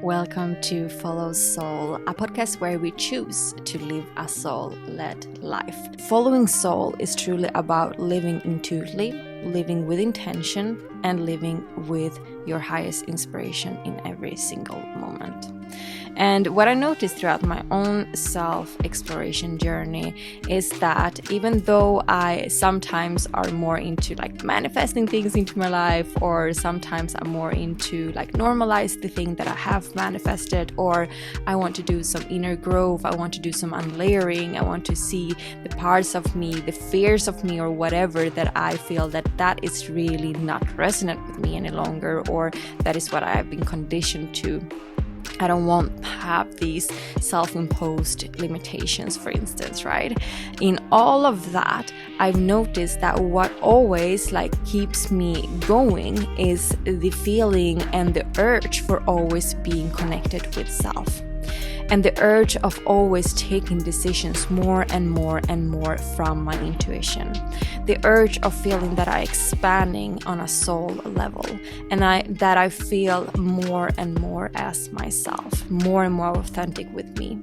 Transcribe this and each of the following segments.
Welcome to Follow Soul, a podcast where we choose to live a soul-led life. Following soul is truly about living intuitively, living with intention, and living with your highest inspiration in every single moment. And what I noticed throughout my own self-exploration journey is that even though I sometimes are more into manifesting things into my life, or sometimes I'm more into normalize the thing that I have manifested, or I want to do some inner growth, I want to do some unlayering, I want to see the parts of me, the fears of me, or whatever that I feel that is really not resonant with me any longer, or that is what I have been conditioned to. I don't want to have these self-imposed limitations, for instance, right? In all of that, I've noticed that what always keeps me going is the feeling and the urge for always being connected with self. And the urge of always taking decisions more and more and more from my intuition. The urge of feeling that I'm expanding on a soul level, and that I feel more and more as myself, more and more authentic with me.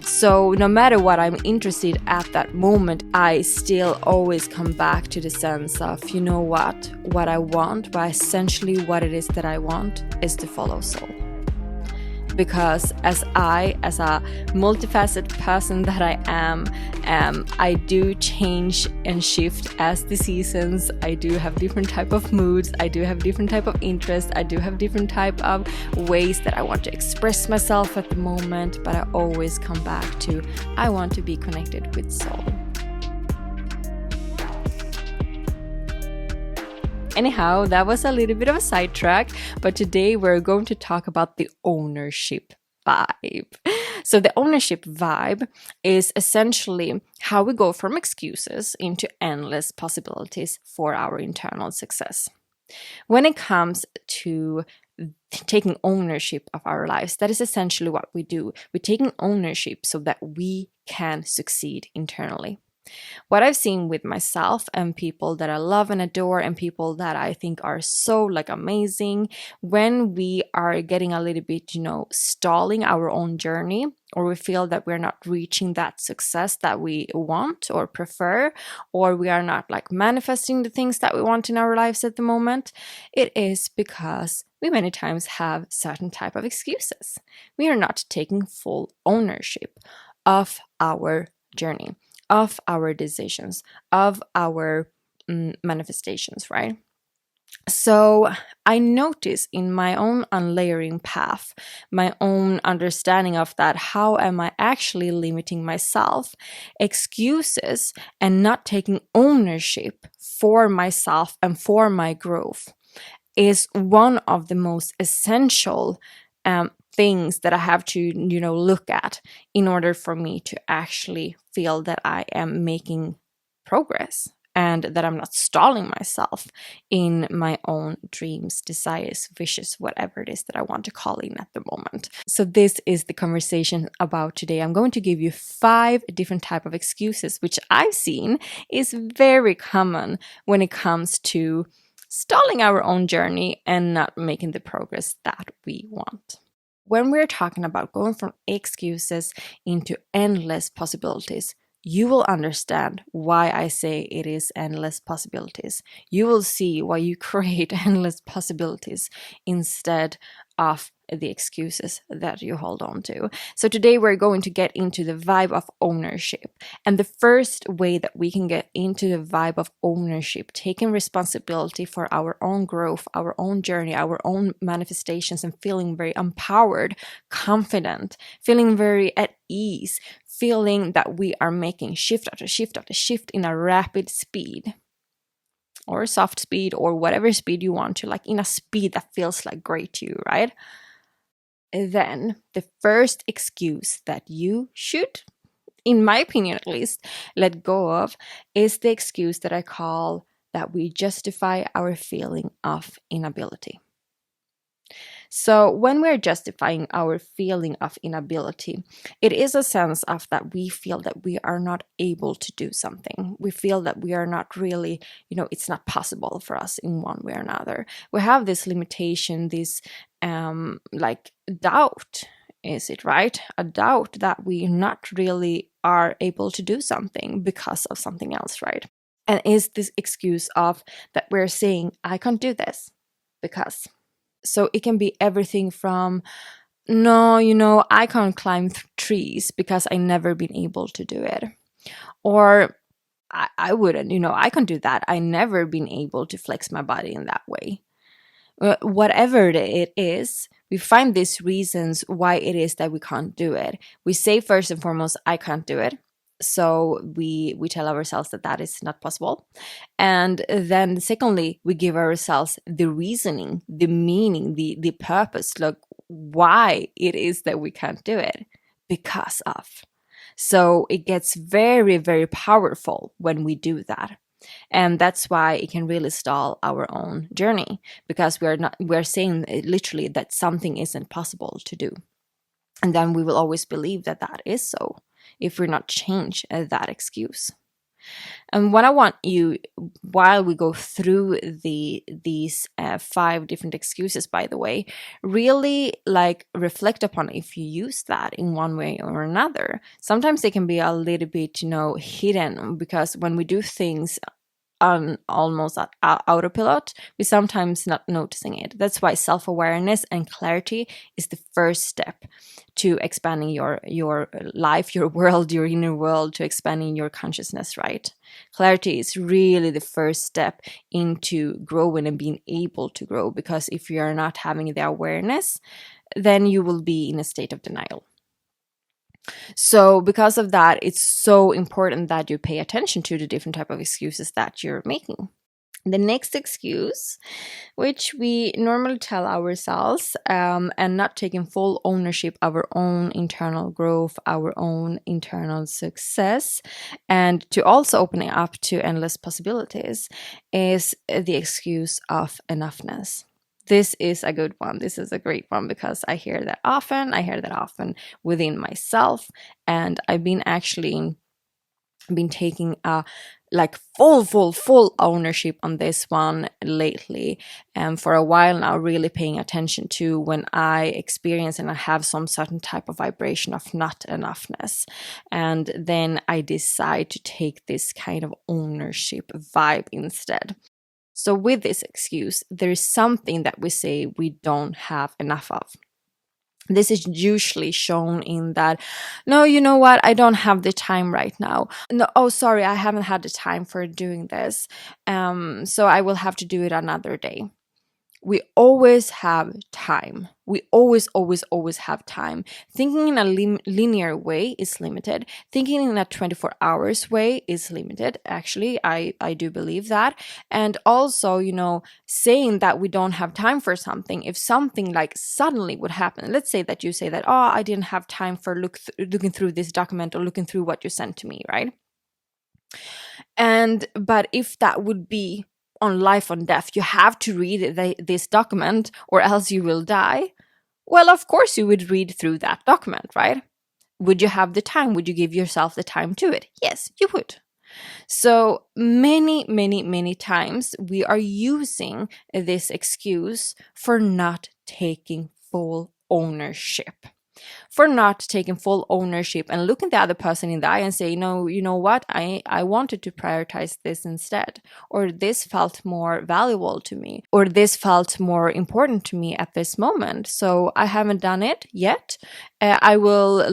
So no matter what I'm interested at that moment, I still always come back to the sense of, what I want, but essentially what it is that I want is to follow soul. Because as a multifaceted person that I am, I do change and shift as the seasons. I do have different type of moods. I do have different type of interests. I do have different type of ways that I want to express myself at the moment. But I always come back to, I want to be connected with soul. Anyhow, that was a little bit of a sidetrack, but today we're going to talk about the ownership vibe. So the ownership vibe is essentially how we go from excuses into endless possibilities for our internal success. When it comes to taking ownership of our lives, that is essentially what we do. We're taking ownership so that we can succeed internally. What I've seen with myself and people that I love and adore and people that I think are so amazing, when we are getting a little bit, stalling our own journey, or we feel that we're not reaching that success that we want or prefer, or we are not manifesting the things that we want in our lives at the moment, it is because we many times have certain type of excuses. We are not taking full ownership of our journey, of our decisions, of our manifestations, right? So I notice in my own unlayering path, my own understanding of that, how am I actually limiting myself? Excuses and not taking ownership for myself and for my growth is one of the most essential things that I have to, look at in order for me to actually feel that I am making progress and that I'm not stalling myself in my own dreams, desires, wishes, whatever it is that I want to call in at the moment. So this is the conversation about today. I'm going to give you 5 different type of excuses, which I've seen is very common when it comes to stalling our own journey and not making the progress that we want. When we're talking about going from excuses into endless possibilities, you will understand why I say it is endless possibilities. You will see why you create endless possibilities instead of the excuses that you hold on to. So today we're going to get into the vibe of ownership. And the first way that we can get into the vibe of ownership, taking responsibility for our own growth, our own journey, our own manifestations, and feeling very empowered, confident, feeling very at ease, feeling that we are making shift after shift after shift in a rapid speed, or soft speed, or whatever speed you want to, in a speed that feels great to you, right? Then the first excuse that you should, in my opinion at least, let go of is the excuse that I call that we justify our feeling of inability. So when we're justifying our feeling of inability, it is a sense of that we feel that we are not able to do something. We feel that we are not really, it's not possible for us in one way or another. We have this limitation, this like doubt. Is it right? A doubt that we not really are able to do something because of something else, right? And is this excuse of that we're saying, I can't do this because. So it can be everything from, no, I can't climb trees because I never been able to do it. Or I wouldn't, I can't do that. I never been able to flex my body in that way. Whatever it is, we find these reasons why it is that we can't do it. We say first and foremost, I can't do it. So we tell ourselves that that is not possible. And then secondly, we give ourselves the reasoning, the meaning, the purpose, like why it is that we can't do it, because of. So it gets very, very powerful when we do that. And that's why it can really stall our own journey, because we're saying literally that something isn't possible to do. And then we will always believe that that is so if we're not change that excuse. And what I want you, while we go through these 5 different excuses, by the way, really like reflect upon if you use that in one way or another. Sometimes they can be a little bit, hidden, because when we do things on almost autopilot, we sometimes not noticing it. That's why self-awareness and clarity is the first step to expanding your life, your world, your inner world, to expanding your consciousness, right? Clarity is really the first step into growing and being able to grow, because if you are not having the awareness, then you will be in a state of denial. So because of that, it's so important that you pay attention to the different type of excuses that you're making. The next excuse, which we normally tell ourselves, and not taking full ownership of our own internal growth, our own internal success, and to also opening up to endless possibilities, is the excuse of enoughness. This is a good one. This is a great one, because I hear that often. I hear that often within myself, and I've been taking a like full ownership on this one lately, and for a while now, really paying attention to when I experience and I have some certain type of vibration of not enoughness, and then I decide to take this kind of ownership vibe instead. So with this excuse, there is something that we say we don't have enough of. This is usually shown in that, no, you know what, I don't have the time right now. No, oh, sorry, I haven't had the time for doing this. So I will have to do it another day. We always have time. We always have time. Thinking in a linear way is limited. Thinking in a 24 hours way is limited. Actually, I do believe that. And also, saying that we don't have time for something, if something like suddenly would happen, let's say that you say that, oh, I didn't have time for looking through this document or looking through what you sent to me, right? But if that would be on life or death, you have to read this document or else you will die. Well, of course you would read through that document, right? Would you have the time? Would you give yourself the time to it? Yes, you would. So many times we are using this excuse for not taking full ownership. For not taking full ownership and looking the other person in the eye and say, no, you know what, I wanted to prioritize this instead, or this felt more valuable to me, or this felt more important to me at this moment, so I haven't done it yet. I will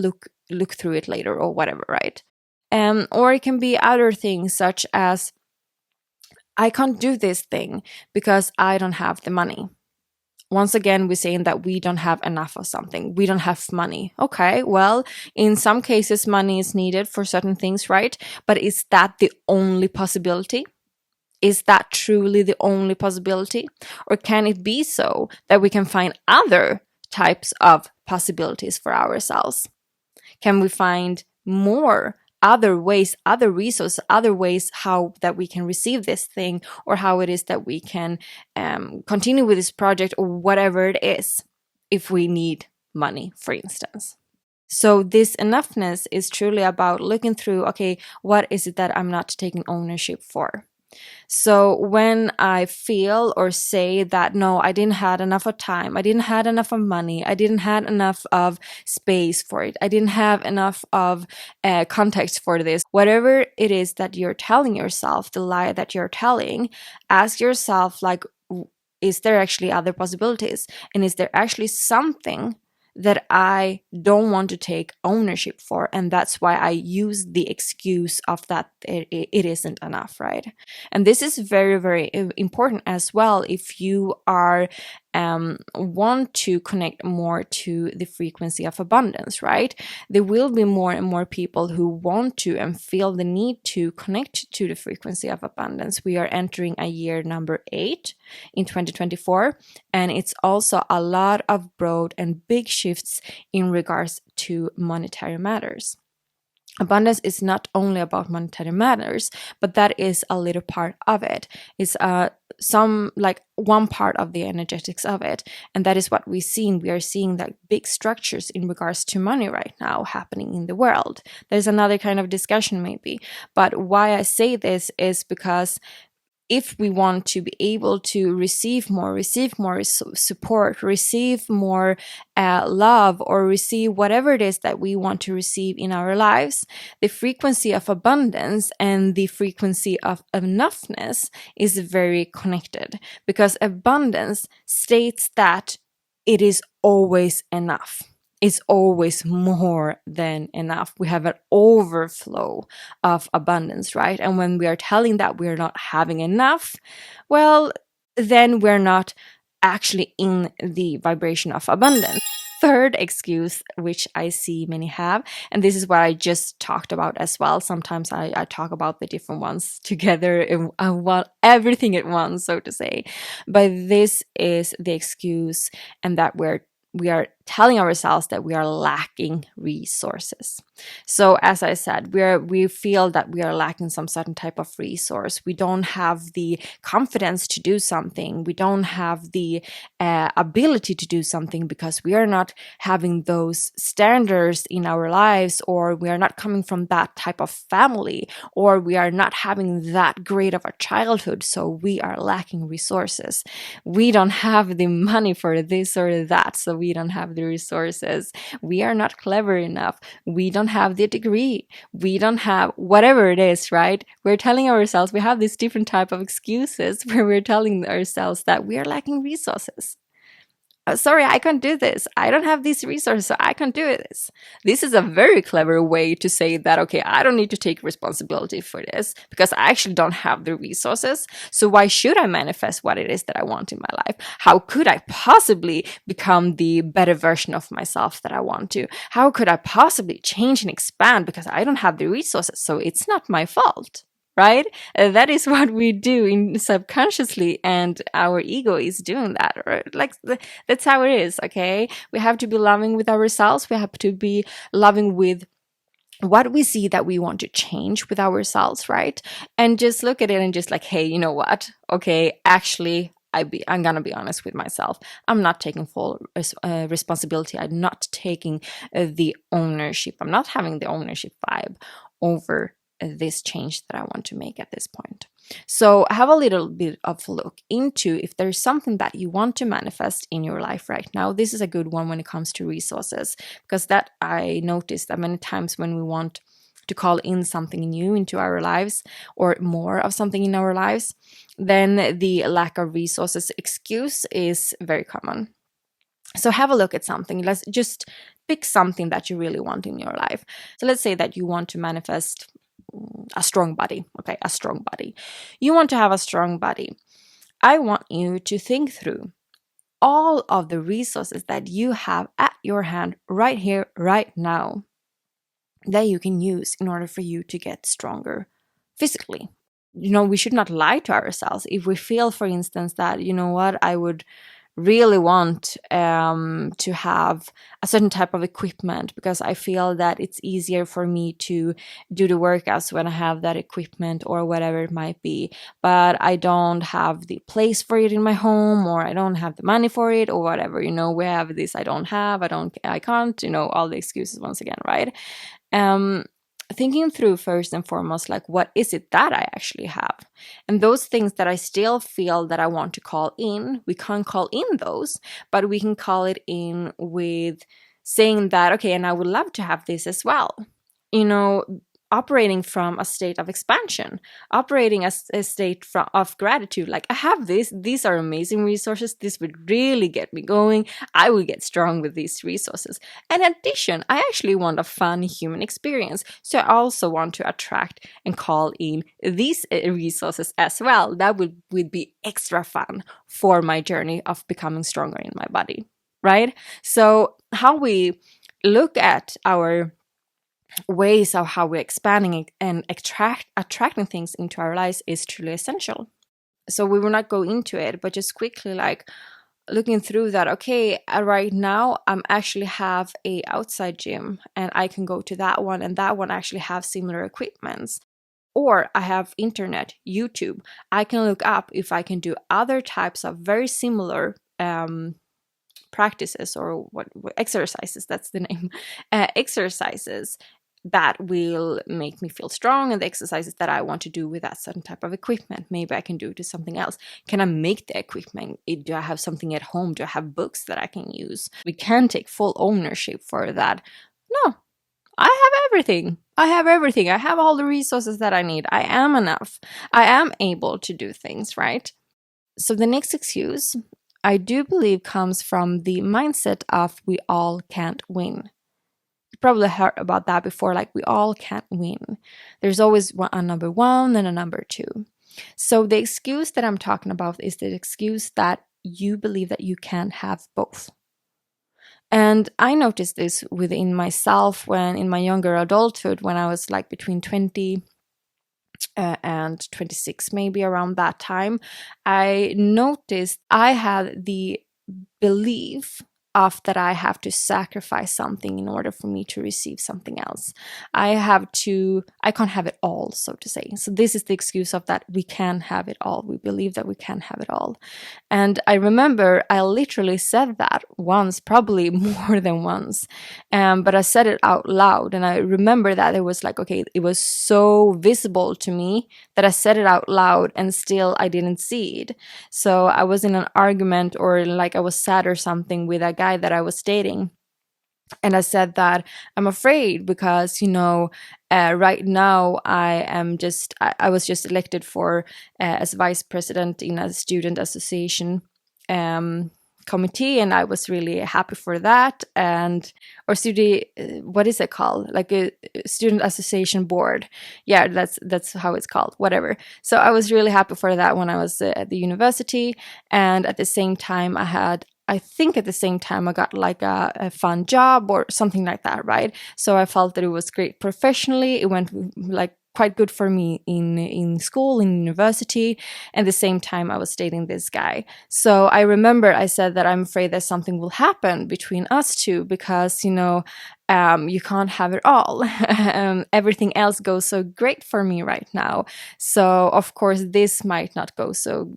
look through it later, or whatever, right? Or it can be other things, such as, I can't do this thing because I don't have the money. Once again, we're saying that we don't have enough of something. We don't have money. Okay, well, in some cases, money is needed for certain things, right? But is that the only possibility? Is that truly the only possibility? Or can it be so that we can find other types of possibilities for ourselves? Can we find more other ways, other resources, other ways how that we can receive this thing, or how it is that we can continue with this project, or whatever it is, if we need money, for instance. So this enoughness is truly about looking through, okay, what is it that I'm not taking ownership for? So when I feel or say that no, I didn't had enough of time, I didn't had enough of money, I didn't had enough of space for it, I didn't have enough of context for this, whatever it is that you're telling yourself, the lie that you're telling, ask yourself like, is there actually other possibilities? And is there actually something that I don't want to take ownership for? And that's why I use the excuse of that it isn't enough, right? And this is very, very important as well if you are want to connect more to the frequency of abundance, right? There will be more and more people who want to and feel the need to connect to the frequency of abundance. We are entering a year number 8 in 2024, and it's also a lot of broad and big shifts in regards to monetary matters. Abundance is not only about monetary matters, but that is a little part of it. It's some like one part of the energetics of it, and that is what we see. We are seeing that big structures in regards to money right now happening in the world. There's another kind of discussion maybe, but why I say this is because if we want to be able to receive more support, receive more love, or receive whatever it is that we want to receive in our lives, the frequency of abundance and the frequency of enoughness is very connected, because abundance states that it is always enough. It's always more than enough. We have an overflow of abundance, right? And when we are telling that we're not having enough, well, then we're not actually in the vibration of abundance. Third excuse, which I see many have, and this is what I just talked about as well. Sometimes I talk about the different ones together and I want everything at once, so to say. But this is the excuse, and that we are telling ourselves that we are lacking resources. So as I said, we feel that we are lacking some certain type of resource. We don't have the confidence to do something. We don't have the ability to do something because we are not having those standards in our lives, or we are not coming from that type of family, or we are not having that great of a childhood. So we are lacking resources. We don't have the money for this or that, so we don't have the resources. We are not clever enough. We don't have the degree. We don't have whatever it is, right? We're telling ourselves, we have these different type of excuses where we're telling ourselves that we are lacking resources. Sorry, I can't do this. I don't have these resources, so I can't do this. This is a very clever way to say that, okay, I don't need to take responsibility for this because I actually don't have the resources. So why should I manifest what it is that I want in my life? How could I possibly become the better version of myself that I want to? How could I possibly change and expand because I don't have the resources? So it's not my fault. Right? That is what we do in subconsciously, and our ego is doing that. Right? Like that's how it is. Okay, we have to be loving with ourselves. We have to be loving with what we see that we want to change with ourselves, right? And just look at it and just like, hey, you know what? Okay, actually, I'm gonna be honest with myself. I'm not taking full responsibility. I'm not taking the ownership. I'm not having the ownership vibe over this change that I want to make at this point. So have a little bit of a look into if there's something that you want to manifest in your life right now. This is a good one when it comes to resources, because that I noticed that many times when we want to call in something new into our lives, or more of something in our lives, then the lack of resources excuse is very common. So have a look at something. Let's just pick something that you really want in your life. So let's say that you want to manifest a strong body. Okay, a strong body. You want to have a strong body. I want you to think through all of the resources that you have at your hand right here, right now, that you can use in order for you to get stronger physically. You know, we should not lie to ourselves. If we feel, for instance, that, you know what, I would really want to have a certain type of equipment because I feel that it's easier for me to do the workouts when I have that equipment, or whatever it might be, but I don't have the place for it in my home, or I don't have the money for it, or whatever. You know, we have this, I don't have, I can't, you know, all the excuses once again, right? thinking through first and foremost, like, what is it that I actually have? And those things that I still feel that I want to call in, we can't call in those, but we can call it in with saying that, okay, and I would love to have this as well. You know, operating from a state of expansion, operating as a state of gratitude. Like, I have this, these are amazing resources. This would really get me going. I will get strong with these resources. And in addition, I actually want a fun human experience. So I also want to attract and call in these resources as well. That would be extra fun for my journey of becoming stronger in my body, right? So how we look at our ways of how we're expanding and attracting things into our lives is truly essential. So we will not go into it, but just quickly, like, looking through that, okay, right now I'm actually have a outside gym and I can go to that one, and that one actually have similar equipments. Or I have internet, YouTube. I can look up if I can do other types of very similar practices, or what exercises, that's the name, exercises that will make me feel strong, and the exercises that I want to do with that certain type of equipment. Maybe I can do it to something else. Can I make the equipment? Do I have something at home? Do I have books that I can use? We can take full ownership for that. No, I have everything. I have everything. I have all the resources that I need. I am enough. I am able to do things, right? So the next excuse, I do believe, comes from the mindset of we all can't win. Probably heard about that before, like, we all can't win. There's always a number one and a number two. So the excuse that I'm talking about is the excuse that you believe that you can't have both. And I noticed this within myself when in my younger adulthood, when I was like between 20 and 26, maybe around that time, I noticed I had the belief of that I have to sacrifice something in order for me to receive something else. I can't have it all, so to say. So this is the excuse of that we can have it all. We believe that we can have it all. And I remember I literally said that once, probably more than once. But I said it out loud, and I remember that it was like, okay, it was so visible to me that I said it out loud, and still I didn't see it. So I was in an argument, or like I was sad or something, with a guy that I was dating. And I said that I'm afraid because, right now I was just elected for as vice president in a student association committee, and I was really happy for that. Or student, what is it called? Like a student association board. Yeah, that's how it's called. Whatever. So I was really happy for that when I was at the university, and at the same time I think at the same time I got like a fun job or something like that, right? So I felt that it was great professionally. It went like quite good for me in school, in university. And at the same time I was dating this guy. So I remember I said that I'm afraid that something will happen between us two because, you can't have it all. Everything else goes so great for me right now. So of course this might not go so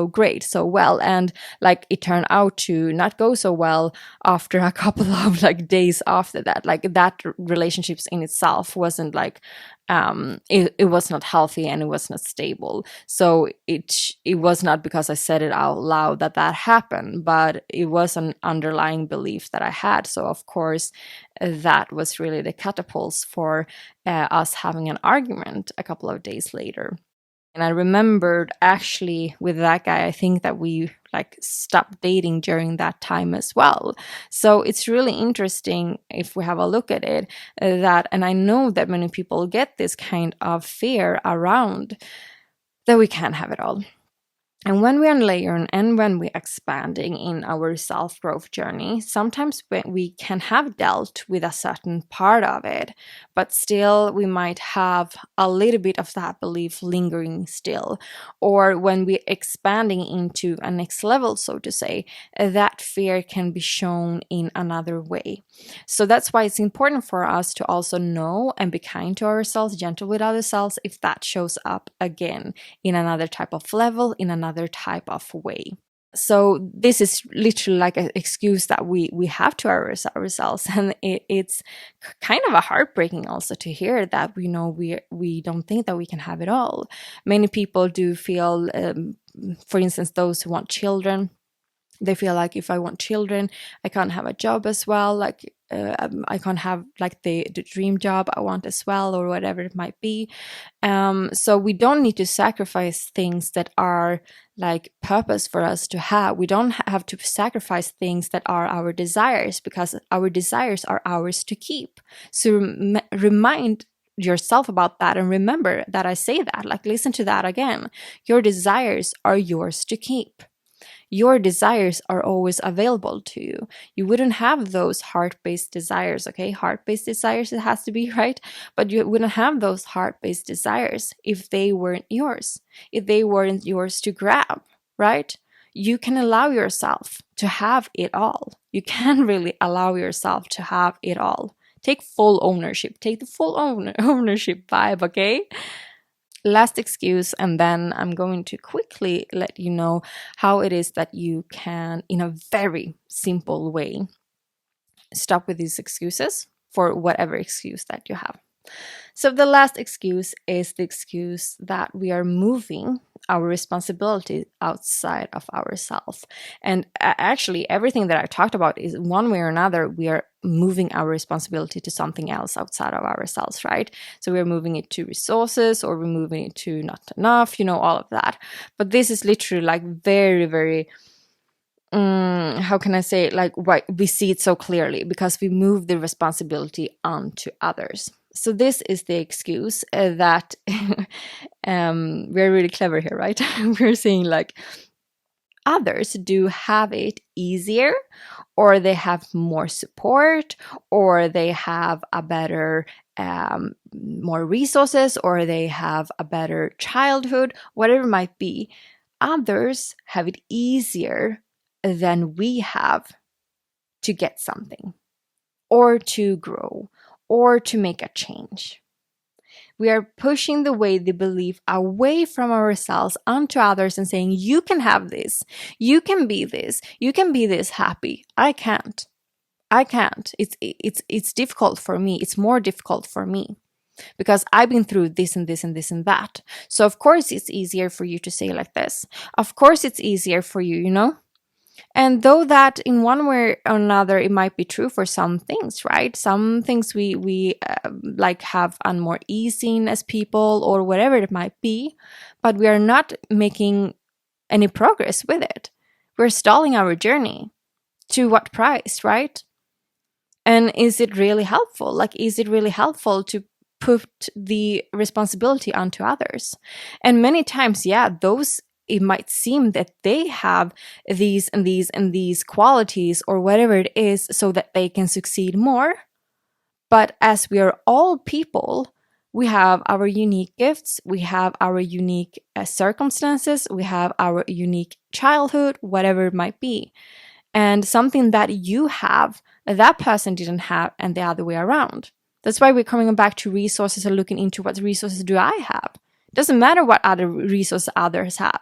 great, so well. And like it turned out to not go so well after a couple of like days after that. Like that relationships in itself wasn't like it was not healthy and it was not stable. So it was not because I said it out loud that happened, but it was an underlying belief that I had. So of course that was really the catapults for us having an argument a couple of days later. And I remembered actually with that guy, I think that we like stopped dating during that time as well. So it's really interesting if we have a look at it and I know that many people get this kind of fear around that we can't have it all. And when we are layering and when we're expanding in our self-growth journey, sometimes we can have dealt with a certain part of it, but still we might have a little bit of that belief lingering still. Or when we're expanding into a next level, so to say, that fear can be shown in another way. So that's why it's important for us to also know and be kind to ourselves, gentle with ourselves, if that shows up again in another type of level, in another type of way. So this is literally like an excuse that we have to ourselves, and it's kind of a heartbreaking also to hear that we don't think that we can have it all. Many people do feel, for instance, those who want children, they feel like, if I want children, I can't have a job as well, like I can't have like the dream job I want as well, or whatever it might be. So we don't need to sacrifice things that are like purpose for us to have. We don't have to sacrifice things that are our desires, because our desires are ours to keep. So remind yourself about that, and remember that I say that, like, listen to that again. Your desires are yours to keep. Your desires are always available to you. You wouldn't have those heart-based desires, okay? Heart-based desires, it has to be, right? But you wouldn't have those heart-based desires if they weren't yours, if they weren't yours to grab, right? You can allow yourself to have it all. You can really allow yourself to have it all. Take full ownership. Take the full ownership vibe, okay? Last excuse, and then I'm going to quickly let you know how it is that you can, in a very simple way, stop with these excuses for whatever excuse that you have. So the last excuse is the excuse that we are moving our responsibility outside of ourselves. And actually, everything that I talked about is, one way or another, we are moving our responsibility to something else outside of ourselves, right? So we're moving it to resources, or we're moving it to not enough, all of that. But this is literally like very, very, how can I say it? Like, right, we see it so clearly because we move the responsibility onto others. So this is the excuse that we're really clever here, right? We're saying like, others do have it easier, or they have more support, or they have a better, more resources, or they have a better childhood, whatever it might be. Others have it easier than we have to get something, or to grow, or to make a change. We are pushing the belief away from ourselves onto others and saying, you can have this, you can be this happy. I can't. It's difficult for me. It's more difficult for me because I've been through this and this and this and that. So of course it's easier for you to say like this. Of course it's easier for you, And though that in one way or another, it might be true for some things, right? Some things we like have on more ease in as people, or whatever it might be, but we are not making any progress with it. We're stalling our journey. To what price, right? And is it really helpful? Like, is it really helpful to put the responsibility onto others? And many times, yeah, it might seem that they have these and these and these qualities, or whatever it is, so that they can succeed more. But as we are all people, we have our unique gifts, we have our unique circumstances, we have our unique childhood, whatever it might be. And something that you have, that person didn't have, and the other way around. That's why we're coming back to resources and looking into what resources do I have. It doesn't matter what other resources others have.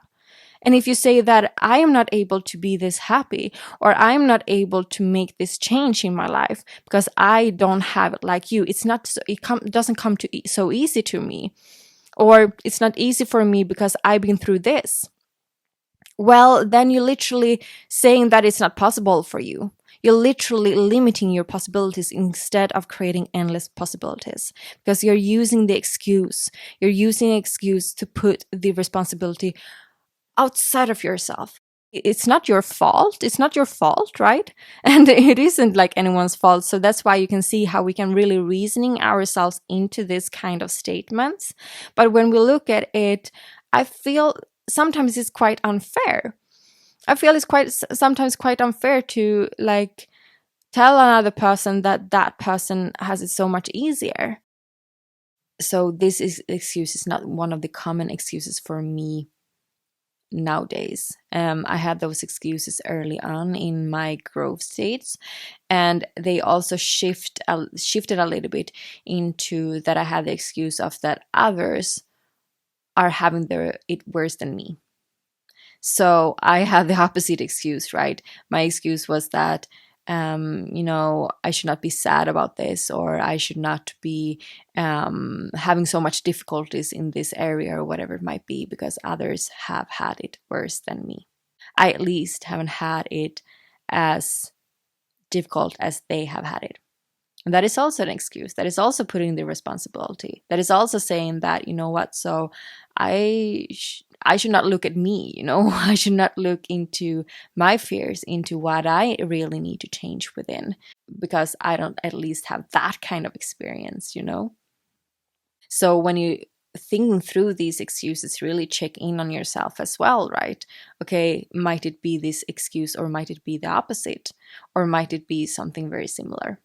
And if you say that I am not able to be this happy, or I am not able to make this change in my life because I don't have it like you, doesn't come so easy to me, or it's not easy for me because I've been through this. Well, then you're literally saying that it's not possible for you. You're literally limiting your possibilities instead of creating endless possibilities, because you're using the excuse. You're using an excuse to put the responsibility outside of yourself. It's not your fault. It's not your fault, right? And it isn't like anyone's fault. So that's why you can see how we can really reasoning ourselves into this kind of statements. But when we look at it, I feel sometimes it's quite unfair. I feel it's sometimes quite unfair to like tell another person that person has it so much easier. So this excuse is not one of the common excuses for me nowadays. I had those excuses early on in my growth states, and they also shifted a little bit into that I had the excuse of that others are having it worse than me. So I had the opposite excuse, right? My excuse was that, I should not be sad about this, or I should not be having so much difficulties in this area, or whatever it might be, because others have had it worse than me. I at least haven't had it as difficult as they have had it. And that is also an excuse. That is also putting the responsibility. That is also saying that, you know what, so I should not look at me, I should not look into my fears, into what I really need to change within, because I don't at least have that kind of experience. So when you thinking through these excuses, really check in on yourself as well, right? Okay, might it be this excuse, or might it be the opposite, or might it be something very similar?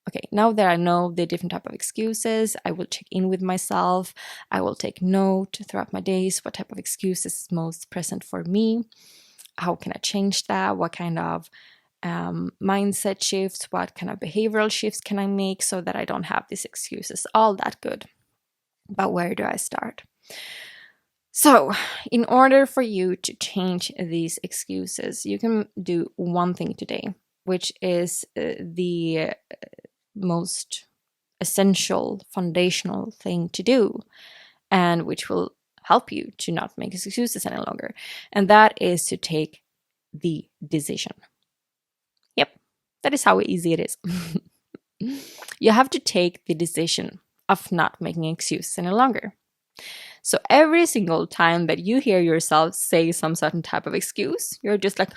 Okay, now that I know the different type of excuses, I will check in with myself. I will take note throughout my days what type of excuses is most present for me. How can I change that? What kind of mindset shifts, what kind of behavioral shifts can I make so that I don't have these excuses? All that good. But where do I start? So, in order for you to change these excuses, you can do one thing today, which is the most essential, foundational thing to do, and which will help you to not make excuses any longer. And that is to take the decision. Yep, that is how easy it is. You have to take the decision of not making excuses any longer. So every single time that you hear yourself say some certain type of excuse, you're just like,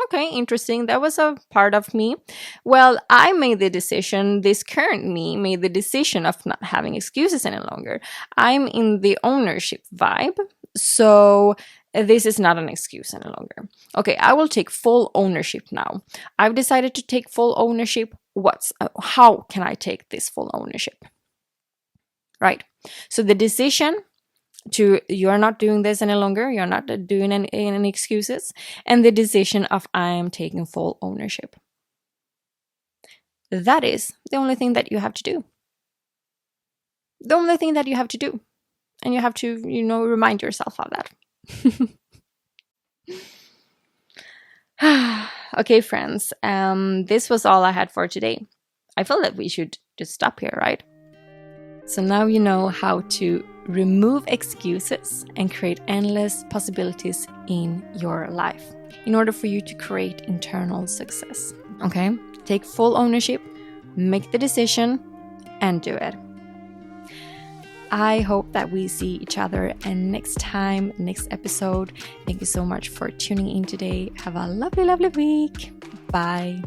okay, interesting. That was a part of me. Well, I made the decision, this current me made the decision of not having excuses any longer. I'm in the ownership vibe. So this is not an excuse any longer. Okay, I will take full ownership now. I've decided to take full ownership. How can I take this full ownership? Right. So the decision you're not doing this any longer, you're not doing any excuses, and the decision of I am taking full ownership. That is the only thing that you have to do. The only thing that you have to do. And you have to, remind yourself of that. Okay, friends, this was all I had for today. I feel that we should just stop here, right? So now you know how to remove excuses and create endless possibilities in your life in order for you to create internal success. Okay? Take full ownership, make the decision, and do it. I hope that we see each other next time, next episode. Thank you so much for tuning in today. Have a lovely, lovely week. Bye.